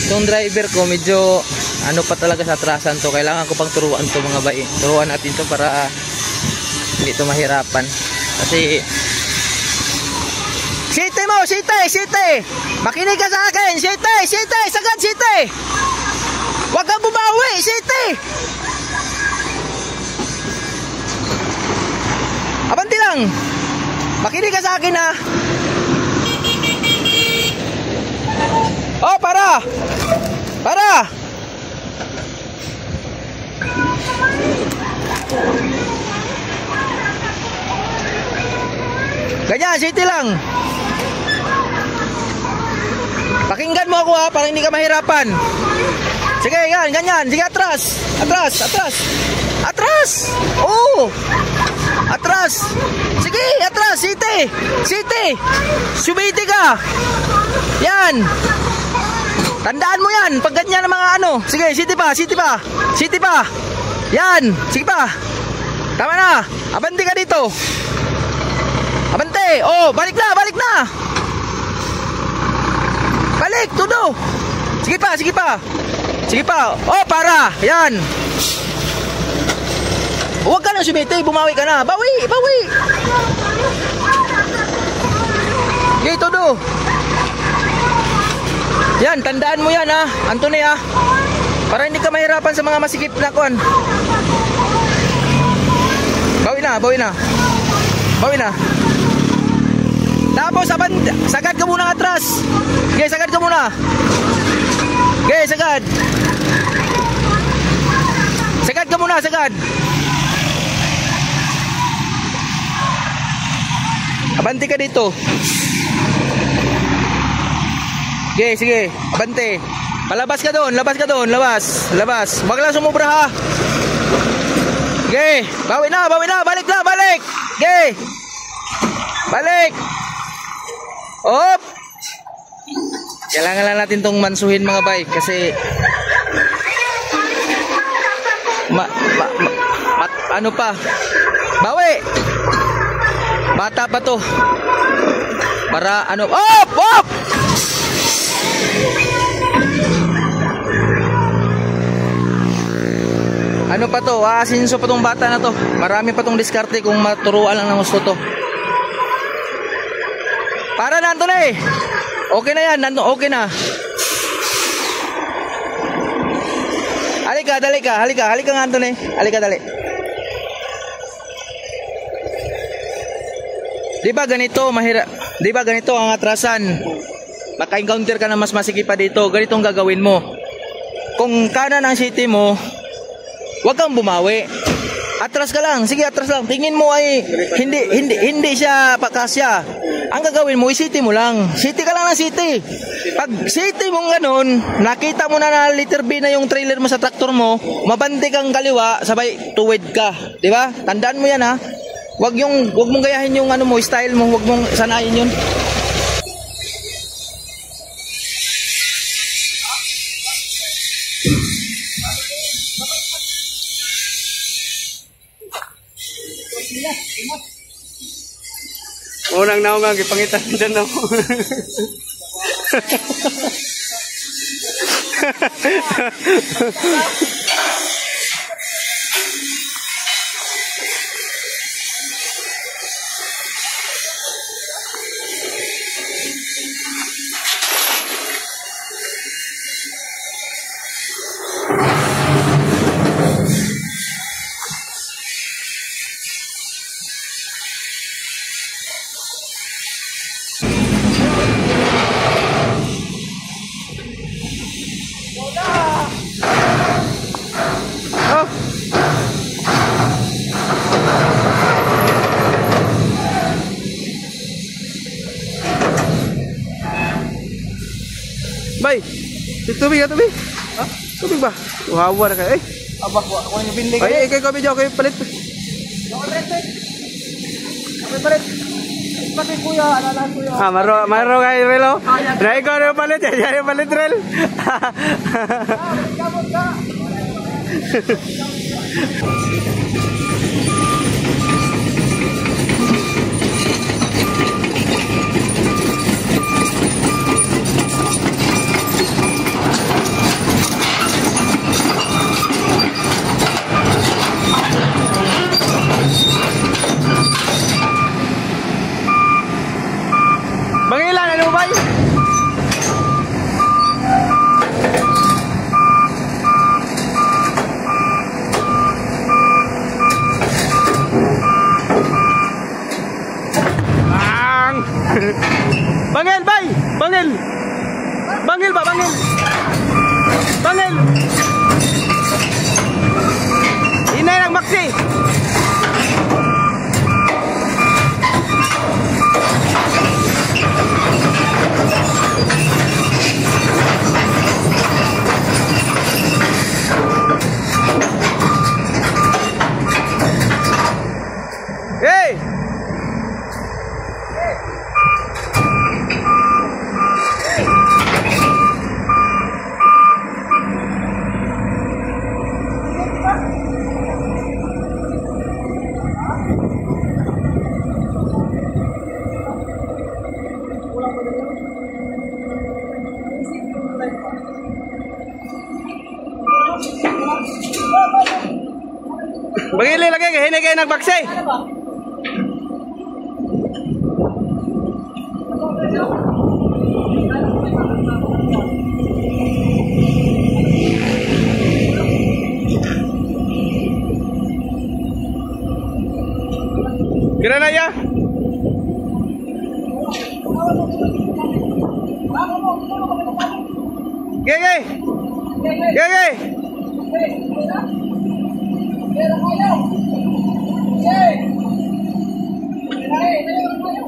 Itong driver ko medyo ano pa talaga sa atrasan to. Kailangan ko pang turuan to mga bay. Turuan natin to para hindi to mahirapan. Kasi City mo, City. Makinig ka sa akin, City, sagad City. Huwag kang bumawi, City. Abanti lang. Makinig ka sa akin ha. Oh, para. Ganyan, City lang. Pakinggan mo ako ha, para hindi ka mahirapan. Sige, yan, ganyan. Sige, atras. Oh. Atras. Sige, atras, City. Sumiti ka. Yan. Tandaan mo yan, pag ganyan ng mga ano. Sige, City pa. Yan, sige pa. Tama na. Abante ka dito. Abante. Oh, balik na. Balik, tudo. Sige pa. Oh, para. Yan. Huwag ka nang sumiti, bumawi ka na. Bawi. Okay, tudo. Yan, tandaan mo yan ha, Anthony ha. Para hindi ka mahirapan sa mga masikip na kuan. Bawi na. Tapos sagad ka muna atras. Okay, sagad ka muna. Okay, sagad. Sagad ka muna. Abante ka dito. Okay, sige. Abante. Palabas ka doon. Labas. Wag lang sumubra ha. Okay. Bawi na. Balik. Okay. Balik. Op. Kailangan lang natin tong mansuhin mga bay. Kasi ano pa. Bawi. Bata pa to. Para ano. Op. Ano pa to? Asinso pa tong bata na to. Marami pa tong diskarte kung maturuan lang ng gusto to. Para na Anthony. Okay na yan. Okay na. Halika nga Anthony. Halika dali. Di ba ganito ang atrasan? Maka-encounter ka na mas masikip pa dito. Ganitong gagawin mo. Kung kanan ang city mo, huwag kang bumawi. Atras ka lang. Sige, atras lang. Tingin mo ay hindi siya pakasya. Ang gagawin mo, city mo lang. City ka lang ng city. Pag city mong ganun, nakita mo na letter B na yung trailer mo sa traktor mo, mabante kang kaliwa, sabay tuwid ka. Di ba? Tandaan mo yan ha. Huwag mong gayahin yung ano mo, style mo. Huwag mong sanayin yun. Unang naungang ipangitan dyan ako. Bay, tubig ka tubig? Ha? Tubig ba? Uhawa na ka eh. Aba, ako yung bindig. Ay, ikaw medyo okay palit. Palit. Pati kuya, alalaan kuya. Ah, maro kayo relo. Na ikaw na palit, yan yung palit rel. Kabot ka. Bangil ba? Bangil. Bangil. Inay ng maksi. Hey! Bagili lagi kay hini kay nagbaksay. Kira na ya? Gege. Gege.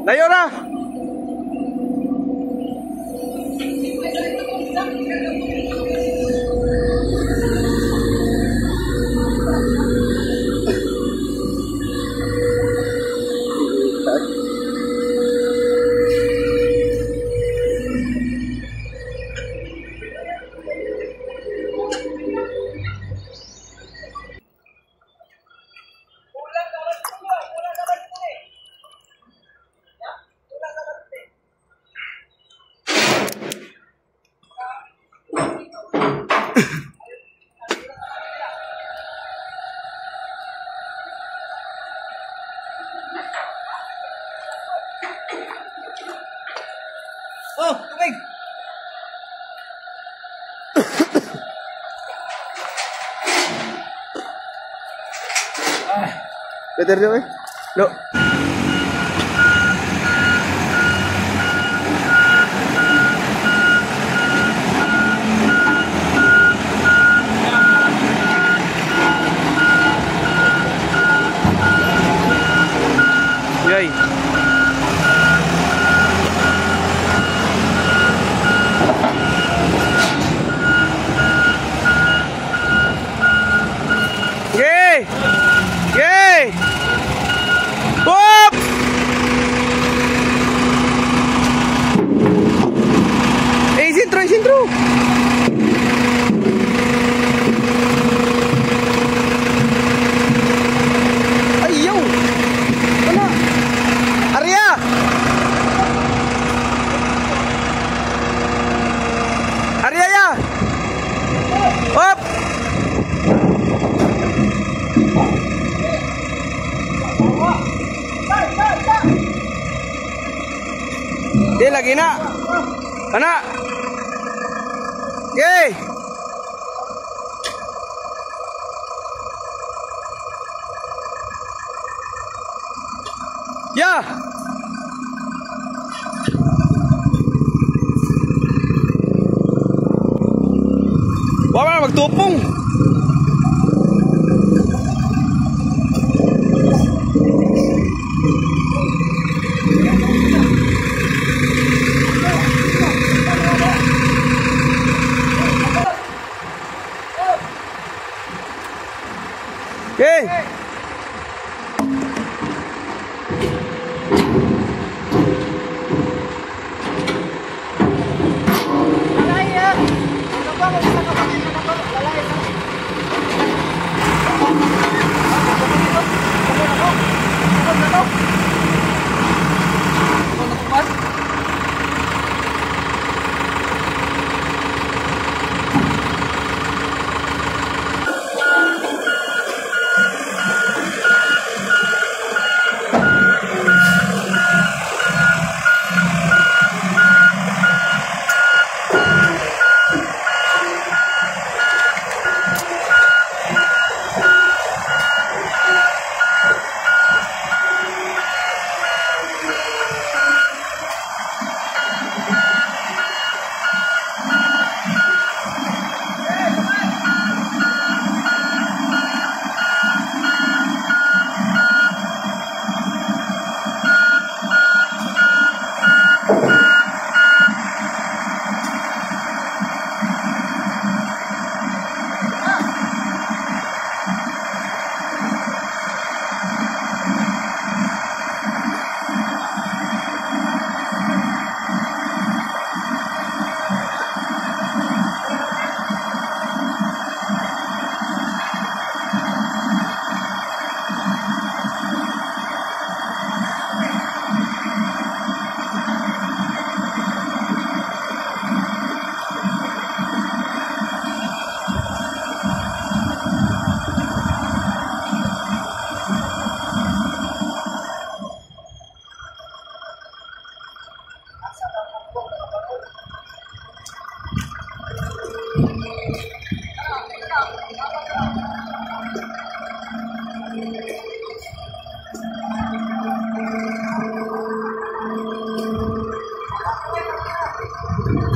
Layo na. Oh, tubig. Better nyo eh. No. Yay. Yay! Yay! Whoop! Sintro. Ayaw! Ano? Arya! Arya ya! Hop! Lagi na. Ana. Okay. Ya. Wala magtupong. Okay.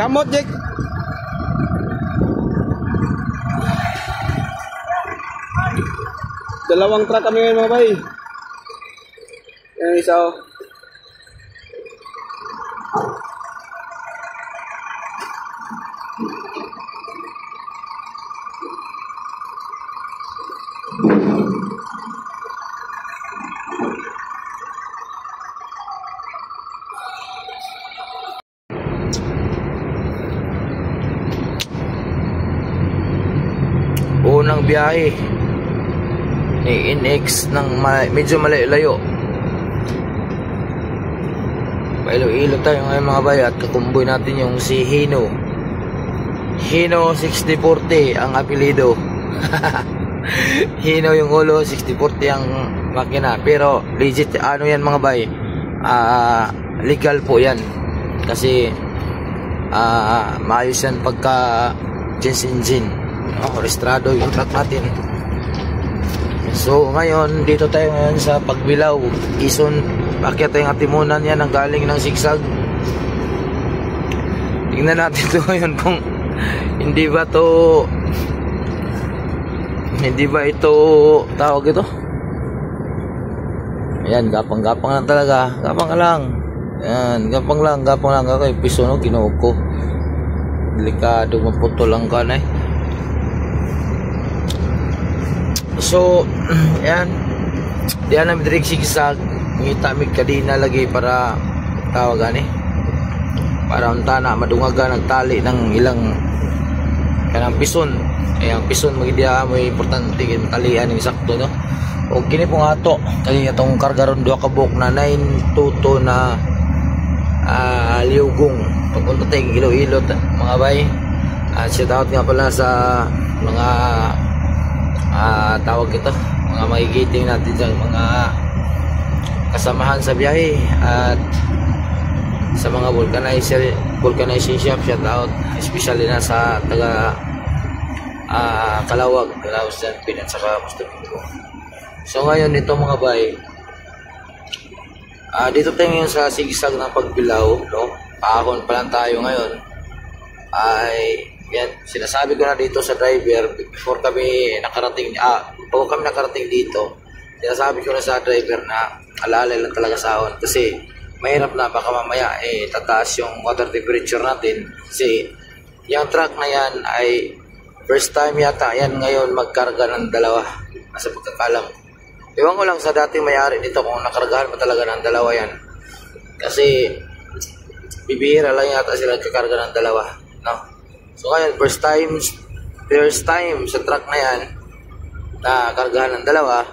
Kamot, Jake. Dalawang truck kami ngayon mga bay. Yan isa oh. Unang biyahe ni NX ng medyo malayo-layo. Pailo-ilo tayo ngayon mga bay at kakumboy natin yung si Hino 6040 ang apelido. Hino yung ulo, 6040 ang makina, pero legit ano yan mga bay, legal po yan kasi maayos yan pagka engine registrado yung truck natin. So ngayon dito tayo ngayon sa Pagbilao, Quezon. Bakit tayong atimunan yan ang galing ng sigsag. Tingnan natin ito ngayon kung hindi ba ito tawag ito. Ayan, gapang-gapang lang talaga. Gapang ka lang. Ayan, gapang lang. Okay, piso no, kinuha ko. Delikado, maputo lang ka na eh. So, ayan. Diyan namin direct sigsag. Ngita mig kadina lagi para tawagan eh. Para unta na madungaga nagtali ng ilang kanang pison. Ang pison magdiya mo importante kin talian ng sakto no. O kini pong ato kay atong karga ron duha ka buok na 922 na liugong papunta tayong Iloilo mga bay. Shout out nga pala sa mga tawag ito, mga magigiting natin sa mga kasamahan sa biyahe at sa mga vulcanizing shop. Shout out especially na sa taga Kalawag San Pinan sa Musto. So ngayon ito mga bay, dito tayo ngayon sa sigsag ng Pagbilao no? Paahon pa lang tayo ngayon. Ay yan, sinasabi ko na dito sa driver before kami nakarating dito, sinasabi ko na sa driver na alalay lang talaga sahon kasi mahirap na baka mamaya tataas yung water temperature natin kasi yung truck na yan ay first time yata yan ngayon magkarga ng dalawa nasa pagkakalam. Ewan ko lang sa dating may-ari nito kung nakargahan mo talaga ng dalawa yan kasi bibihira lang yata sila kakarga ng dalawa no? So ngayon, first time sa truck na yan na kargahan ng dalawa.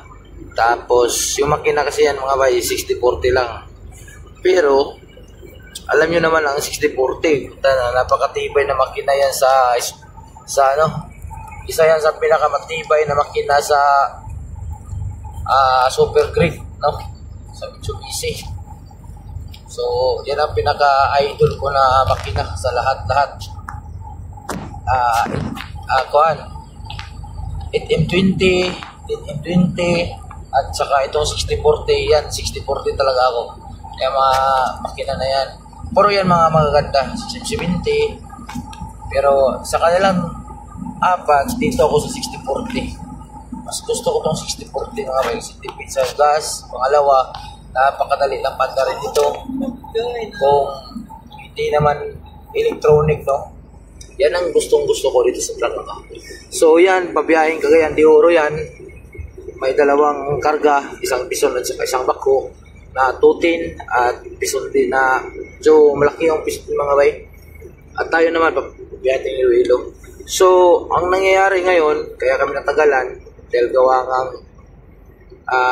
Tapos yung makina kasi yan mga bay 6040 lang. Pero alam nyo naman ang 6040 napakatibay na makina yan sa ano, isa yan sa pinakamatibay na makina sa Super Great no? Sa Mitsubishi. So yan ang pinaka-idol ko na makina sa lahat-lahat. Kuan 8M20 at saka itong 6040 yan, 6040 talaga ako kaya mga makina na yan puro yan mga magaganda 70 pero sa kanilang apat dito ako sa 6040. Mas gusto ko itong 6040 mga bay, tipid sa gas. Pangalawa, napakadali lang panda rin dito kung hindi naman electronic no. Yan ang gustong-gusto ko dito sa truck na. So yan, pabiyahing Cagayan de Oro yan. May dalawang karga, isang pison at saka isang bako na tutin at pison din na so malaki yung pison mga bay. At tayo naman pabiyahing Iloilo. So ang nangyayari ngayon, kaya kami natagalan dahil gawa ng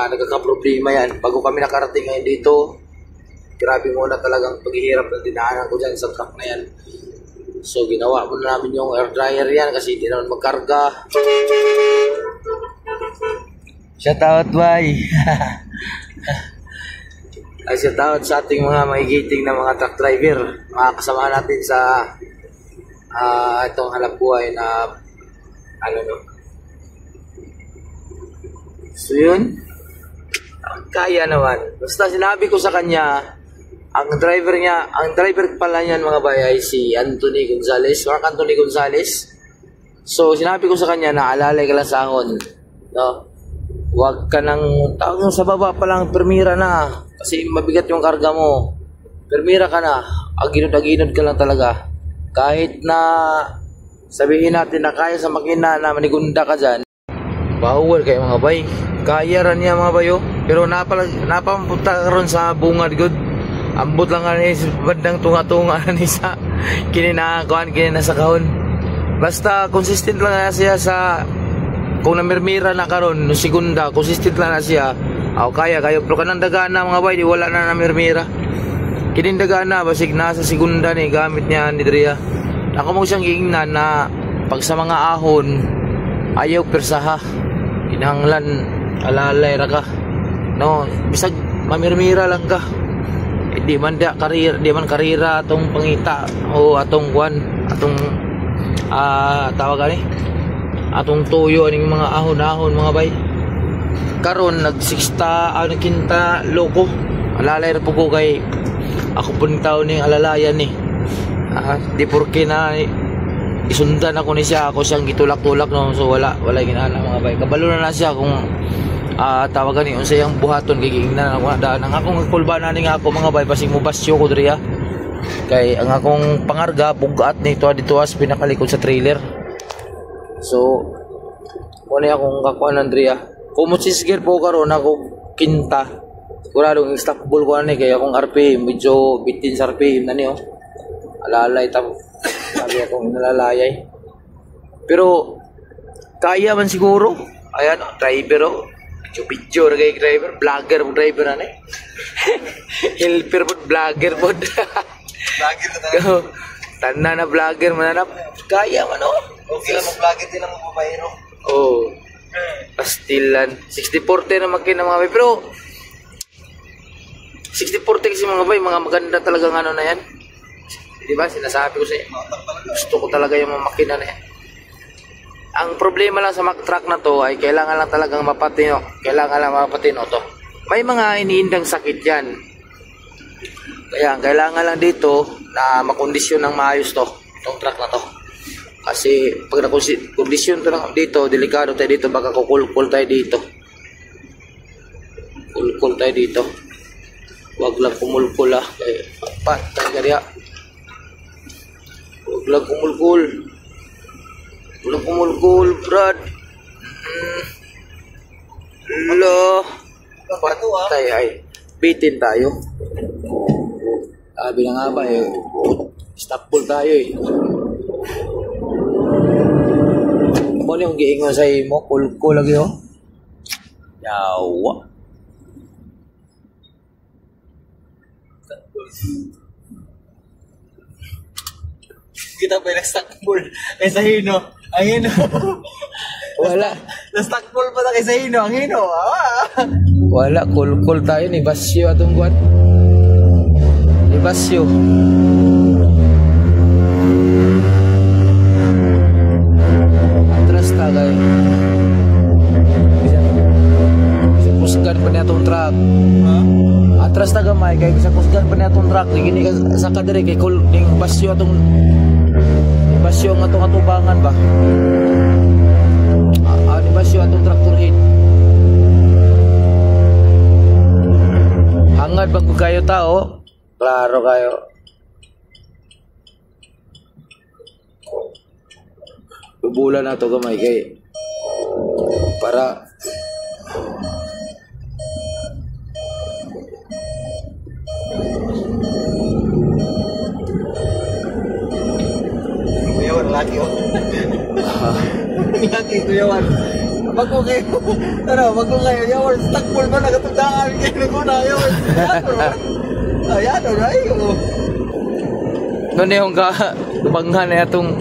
nagkakaproblema yan. Bago kami nakarating ngayon dito, grabe muna talagang paghihirap na dinaanan ko dyan sa truck na yan. So ginawa muna namin yung air dryer yan kasi hindi naman magkarga. Shout out bye. Ay shout out sa ating mga magigiting na mga truck driver, mga kasama natin sa itong hanap buhay na ano no. So yun, kaya naman. Basta sinabi ko sa kanya ang driver pala niyan mga bay ay si Anthony Gonzales, Mark Anthony Gonzales. So sinabi ko sa kanya na alalay ka lang sa ahon, no? Huwag ka nang tawag sa baba pa lang, permira na kasi mabigat yung karga mo. Permira ka na, aginod ka lang talaga. Kahit na sabihin natin na kaya sa makina na manigunda ka dyan, bawal kayo mga bay. Kaya rin niya mga bayo. Pero napapunta ka ron sa bungad good. Ambot lang nga ni bandang tunga-tunga ni sa kininakuan, kinasa kahon. Basta consistent lang na siya sa kung namirmira na karon no segunda, consistent lang na siya. Aw kaya kayo pero kanang daga na mga bay, di wala na namirmira. Kinindaga na basig nasa segunda ni gamit niya ni Drea. Ako mo siyang giingnan na pag sa mga ahon ayaw persaha. Inanglan alalay ra ka. No, bisag mamirmira lang ka. Di man karira atong pangita o atong kwan, atong tawag ani. Atong tuyo aning mga ahon-ahon mga bay. Karon nagkinta loko. Alalay ra po ko kay ako pun tao ning alalayan ni. Di porke na isundan ako ni siya, ako siyang gitulak-tulak no. So wala ginana mga bay. Kabalo na siya kung tawagan ni unsay ang buhaton kay gingnan ako daan ang akong kulbanan ni nga ako mga bay pasing mubasyo ko diri kay ang akong pangarga bugat ni dito as pinakalikod sa trailer. So muna akong kakuan Andrea kung musisgir po karon ako kinta siguradong instackable ko ani kay akong RPM medyo bitin sa RPM na ni alalay tamo sabi akong nalalay pero kaya man siguro ayan driver video kay driver vlogger mo driver ani helper mo vlogger mo vlogger na tanan na vlogger man na kaya man okay lang mo vlogger din ang mababayro pastilan 60-40 na makina mga bay pero 60-40 kasi mga bay mga maganda talagang ano na yan di ba sinasabi ko sa inyo gusto ko talaga yung mga makina na yan. Ang problema lang sa Mack truck na to ay kailangan lang talagang mapatino to. May mga iniindang sakit yan. Kaya kailangan lang dito na makondisyon ng maayos to, itong truck na to. Kasi pag nakondisyon to dito, delikado tayo dito, baka kukulkul tayo dito. Kulkul tayo dito. Huwag lang kumulkul kaya patay ka diya. Huwag lang kumulkul. Walang kumulkul, Brad. Lo. Patay ay. Bitin tayo. Sabi na nga ba stopball tayo Mo yung giingon sa imo, kulkul lagi Yawa. Kita pa yung stockball kay sa hino. Ang hino. Wala. Na-stockball pa na kay sa hino. Ang hino. Wala. Cool tayo. Ni Basyo atong buwan. Ni Basyo. Atras tagay. Bisa kusgan pa niya itong truck. Atras tagamay. Kaya bisa kusgan pa niya itong truck. Gini ka sa kadere. Kay Basyo atong Basyo nga itong atubangan ba? Di Basyo atong tractor hit. Hangad bang kayo tao? Klaro kayo. Bubulan na ito gamay kay para lagi lagi ko yawan wag ko kayo yawan stockball ba nagatundaan kayo ko na yawan ayan alright noon yung kabanghan na itong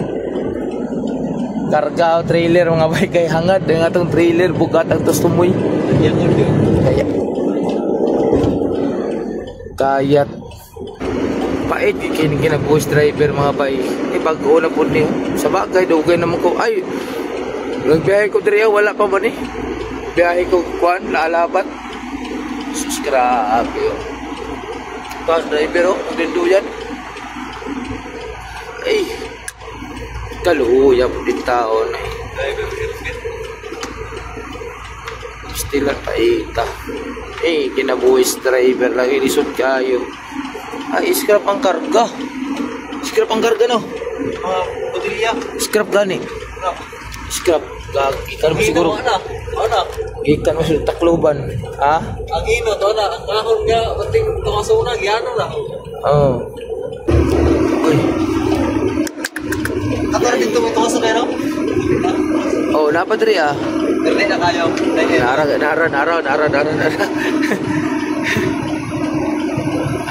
karga o trailer mga bay kay hangad yung itong trailer bugat ang tustumoy kayat pait kinabuhos driver mga bay bago na po niyo sa bagay dugay naman ko ay nagbiyahe ko diriya wala pa ba ni biyahe ko kuan naalabat sus grabe Tapos driver oh, magdindo yan. Ay, kaluya po din taon eh. Stilan pa ita. Eh, kinabuhis driver lagi lisod kayo. Ay, scrap ang karga. Scrap ang karga no? Baterya. Scrap gani. Scrap. Ikan mo siguro. Ikan mo siguro takluban. Ha? Ang ino to na, ang kahon nga, bating tumasunag, yano na. Oo. Uy. Ako rin dito may tumasunag, no? Oh, dapat rin ah. Dili na kayo. Nara.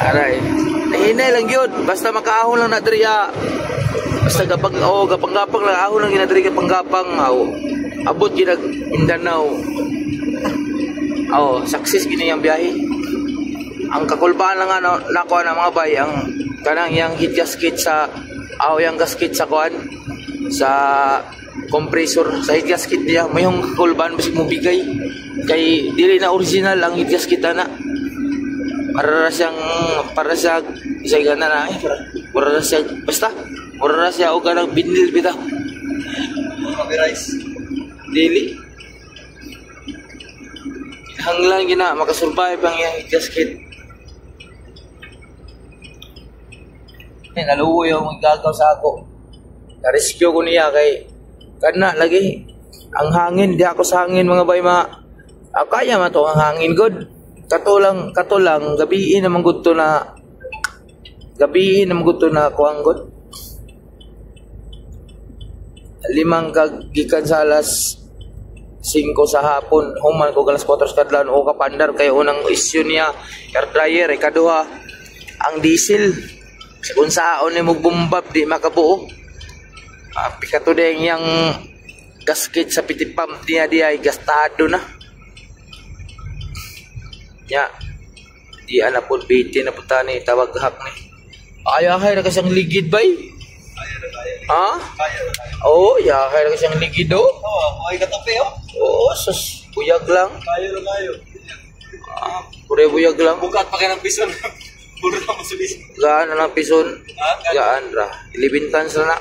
Aray. Nahinay lang yun. Basta makaahon lang na diriya. Basta gapang-gapang lang ahon lang ginadiri gapang-gapang. Abot ginag Mindanao. Success gini ang biyahe. Ang kakulbaan lang ano nako na mga bay ang kanang yang heat gasket sa yang gasket sa kuan sa compressor sa heat gasket niya may yung kakulbaan basig mo bigay kay dili na original ang heat gasket na para sa isay gana na para sa basta para siya o ganang binil bitaw Copyright. dili hanglang gina makasurvive ang iyang heat gasket. Naluoy yung magagaw sa ako. Na-rescue ko niya kay kana lagi ang hangin di ako sa hangin mga bay kaya man to ang hangin good katulang gabiin naman gud to na kuang good 5 gikan sa alas 5 sa hapon human ko alas 4 sa kadlawon o kapandar kay unang issue niya air dryer ikaduha ang diesel kung saan ni mo bumbab di makabuo pikato din yung gasket sa pitipam niya di ay gastado na nya di ana po biti na puta ni tawag hak ni ayahay na kasyang ligid bay ha? Oo, yahay na kasyang ligid o Ay katape oo, sus buyag lang Kayo. pure buyag lang Bukat pa kayo ng pison. Puro na masulis. gaan na ng pison gaan ra 11 tons na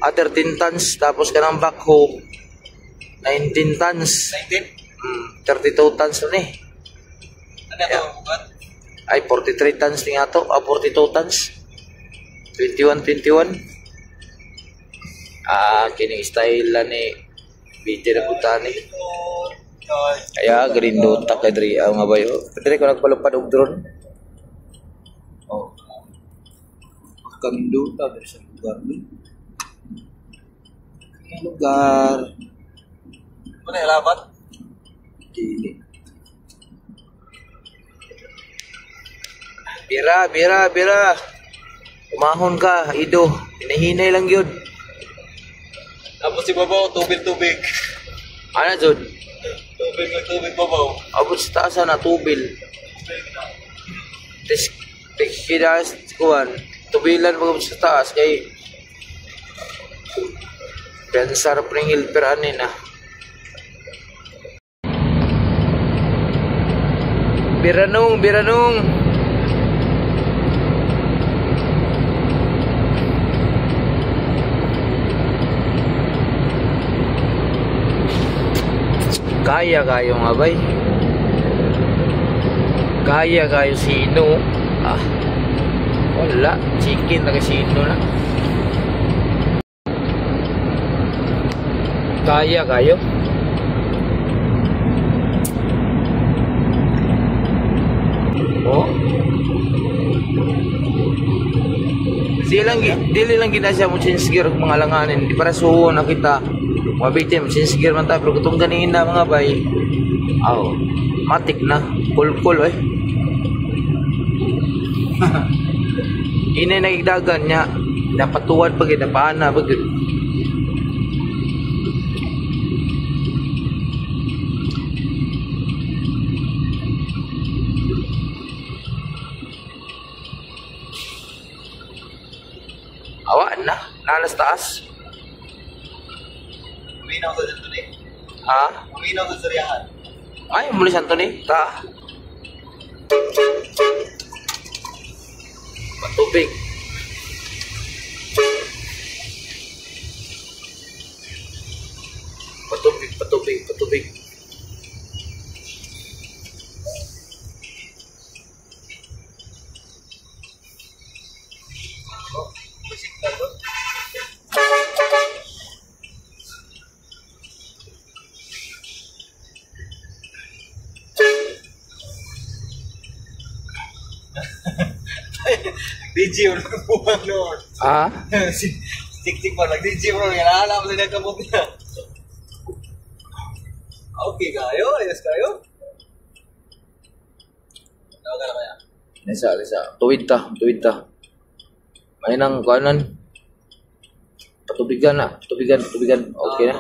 13 tons tapos ka ng backhoe 19 tons 19? 32 tons na ni Ano ito bukat? ay 43 tons ni ato 42 tons 21 kining style la ni biti na puta ni kaya green dot ta kadri ang nga bayo dire ko nagpalupad og drone Kamindo ta dari sa lugar ni. Lugar. Mana yang labat? Dili. Bira. Umahon ka, Ido. Hinahinay lang yun. Tapos si Babaw, tubig. Ano dyan? Tubig Babaw. Abot sa taas na tubil. Kidas, kuhan. Tubilan pag sa taas. Kay pensar pringil peranin na. Biranong. Kaya kayo nga bay? Kaya kayo sino? Wala, chicken na sino na. Kaya kayo? Oh. Dili lang kita siya mo sinsgir og mga langanin. Di para suho na kita. Mga bitim, sinsgir man tayo. Pero kutong ganina mga bay. Matik na. Kul eh. Inay nagdagan niya. Napatuwad pag napaana pag awaan na. Nalas taas. Uminaw sa dito ni. Ha? Uminaw sa sariyahan. Ay, muli santo ni. Ta. Patubig. Patubig. DJ ulit po ba noon? Ah? Tik-tik pa, nag-DJ bro. Yan, alam mo sa nagkamot niya. Okay kayo? Ayos kayo? Tawagan na kaya? Lisa. Tuwid ta. May nang kanan. Patubigan na. Tubigan. Okay na.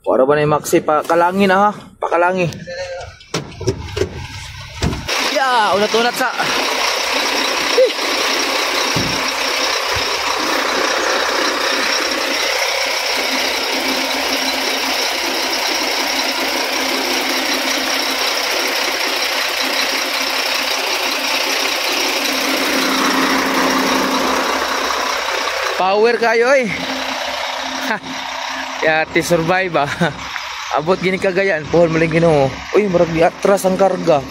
Para ba na yung maxi? Pakalangin na ha. Pakalangi. Ya, unat-unat sa. Power kayo eh. Ya, ti survive ah. Abot gini kagayaan, pohon maling Ginoo. Uy, murag di atras ang karga.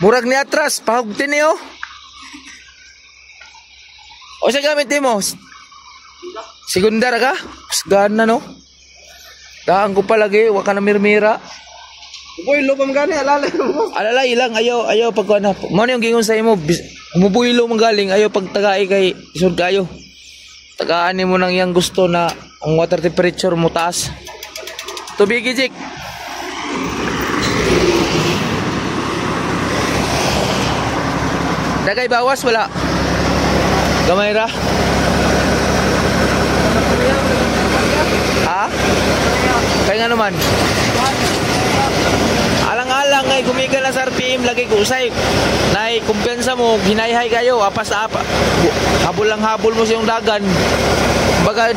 Murag ni atras, pahugtin niyo. O sa gamit mo? Segundar ka? Gana no? Daan ko palagi, waka na mirmira. Boy, lubam gani, alalay mo. Alalay lang, ayaw pag ano. Mano yung gingon sa imo, mubuylo mong galing, ayaw pag tagay kay isod kayo. Tagaan mo nang yang gusto na ang water temperature mo taas. Tubig Jik. Dagay bawas wala. Gamay ra. Ha? Kaya nga naman. Alang-alang kay gumigal na sa RPM lagi ko usay. Nay kumpiyansa mo, hinayhay kayo, apas apa. Habol lang habol mo sa yung dagan. Baga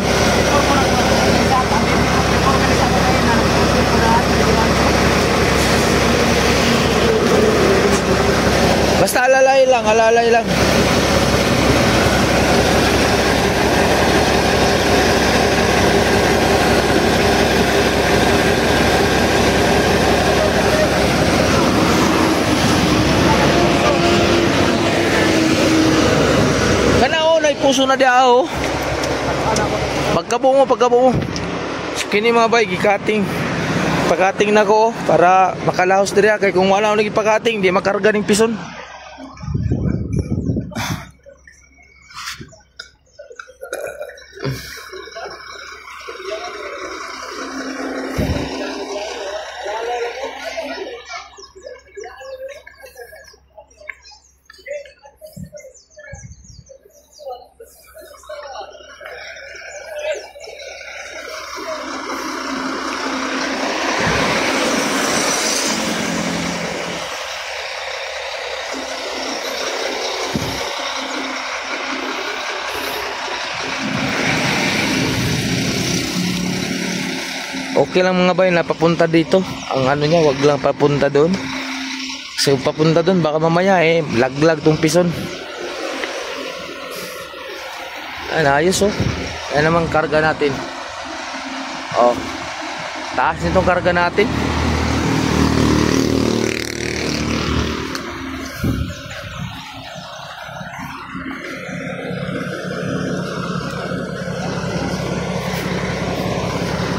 basta alalay lang. Kanao na puso na dia oh. Pagkabo mo. Kini mga bay gikating. Pagkating na ko para makalahos diri kay kung wala ako nagipakating di makarga ning pison. Okay lang mga bay na papunta dito. Ang ano niya, wag lang papunta doon. Kasi kung papunta doon, baka mamaya laglag tong pison. Ayos oh. Yan naman karga natin. Oh. Taas nitong karga natin.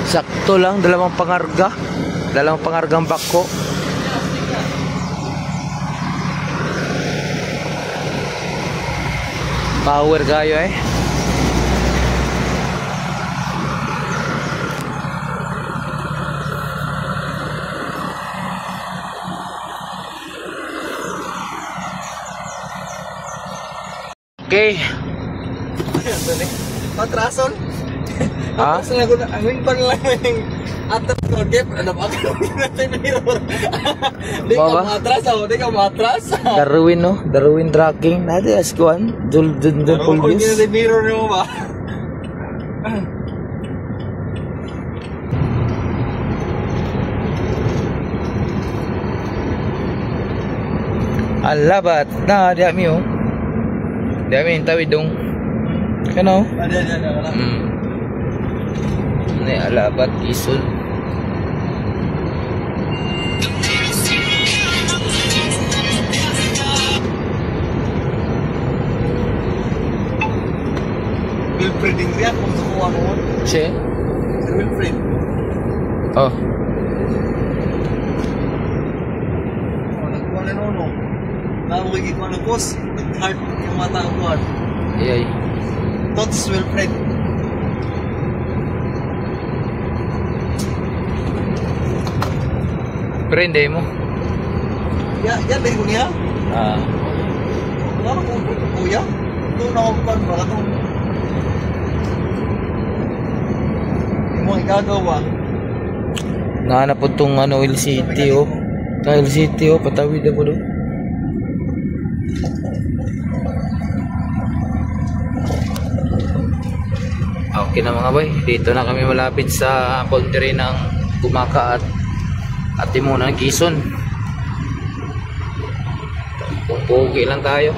Sakto lang, dalawang pangargang bako. Power kayo eh. Okay. Matrason. Ha? Kasi ako na, angin pa lang yung atas ko, Gep, ano ba ako natin mirror? Di ka matras. Darwin no? Darwin tracking. Nade askuan. Dul Kung yun natin mirror mo ba? Alabat. Na, di ami oh. Di ami tawid dong. Kano? Ada. Ni alabat Quezon. Wilfred Ingria kung sa kuha mo. Si? Si Wilfred. Oh. Nagkuha na no. Nakawigit ko ng boss. Nag-heart yung mata ko. Iyay. Tots Wilfred. Prende mo. Yan din ko niya. Ah. Wala na kung kuya. Ito na ako pa. Wala ito. Hindi mo igagawa. Nahanap po itong ano, Oil City oh. Oil City oh, patawid na po doon. Okay na mga boy, dito na kami malapit sa boundary ng Gumaka at Timonan, Quezon. Pupugi lang tayo.